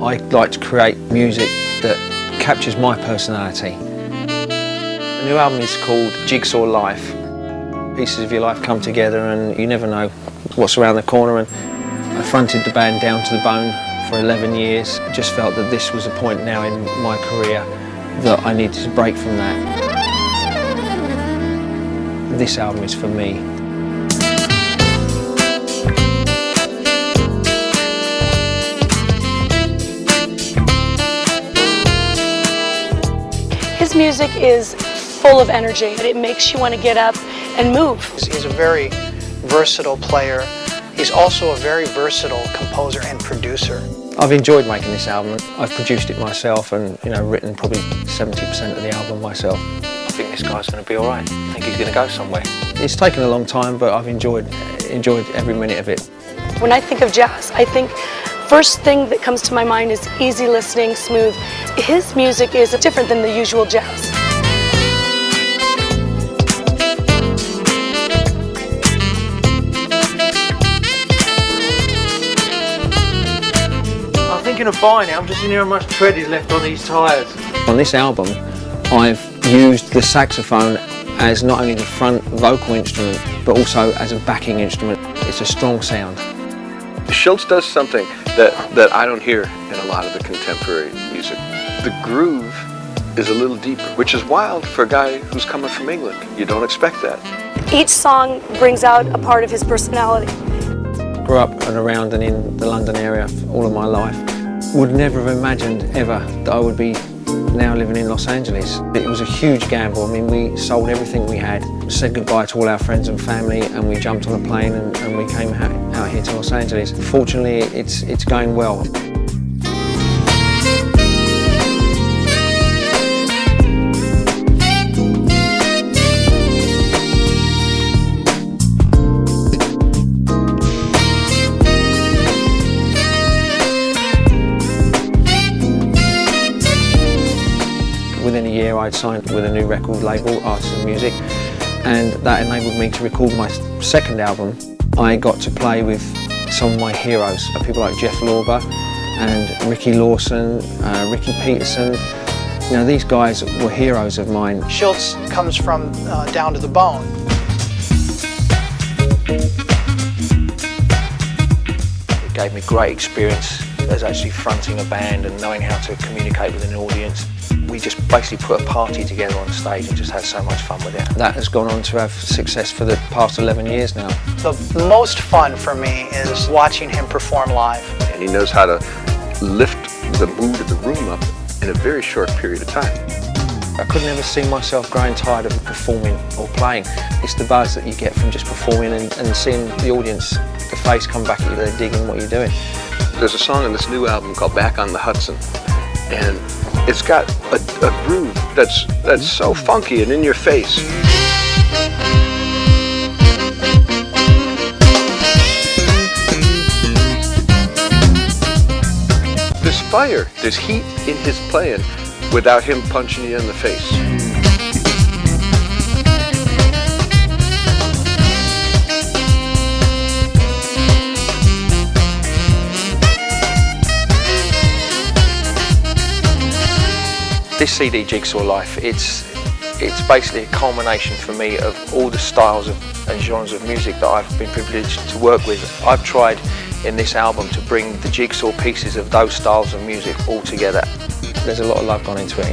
I like to create music that captures my personality. The new album is called Jigsaw Life. Pieces of your life come together and you never know what's around the corner. And I fronted the band Down to the Bone for 11 years. I just felt that this was a point now in my career that I needed to break from that. This album is for me. His music is full of energy. It makes you want to get up and move. He's a very versatile player. He's also a very versatile composer and producer. I've enjoyed making this album. I've produced it myself and written probably 70% of the album myself. I think this guy's going to be all right. I think he's going to go somewhere. It's taken a long time, but I've enjoyed every minute of it. When I think of jazz, I think first thing that comes to my mind is easy listening, smooth. His music is different than the usual jazz. I'm thinking of buying it. I'm just thinking how much tread is left on these tyres. On this album, I've used the saxophone as not only the front vocal instrument, but also as a backing instrument. It's a strong sound. Schultz does something that I don't hear in a lot of the contemporary music. The groove is a little deeper, which is wild for a guy who's coming from England. You don't expect that. Each song brings out a part of his personality. Grew up and around and in the London area all of my life. Would never have imagined ever that I would be now living in Los Angeles. It was a huge gamble. I mean, we sold everything we had, said goodbye to all our friends and family, and we jumped on a plane and we came out here to Los Angeles. Fortunately, it's going well. Within a year I'd signed with a new record label, Artists and Music, and that enabled me to record my second album. I got to play with some of my heroes, people like Jeff Lorber and Ricky Lawson, Ricky Peterson. These guys were heroes of mine. Schultz comes from Down to the Bone. It gave me great experience as actually fronting a band and knowing how to communicate with an audience. We just basically put a party together on stage and just had so much fun with it. That has gone on to have success for the past 11 years now. The most fun for me is watching him perform live. And he knows how to lift the mood of the room up in a very short period of time. I could never see myself growing tired of performing or playing. It's the buzz that you get from just performing and seeing the audience, the face come back at you, they're digging what you're doing. There's a song on this new album called Back on the Hudson, and it's got a groove that's so funky and in your face. There's fire, there's heat in his playing without him punching you in the face. This CD, Jigsaw Life, it's basically a culmination for me of all the styles and genres of music that I've been privileged to work with. I've tried in this album to bring the jigsaw pieces of those styles of music all together. There's a lot of love gone into it,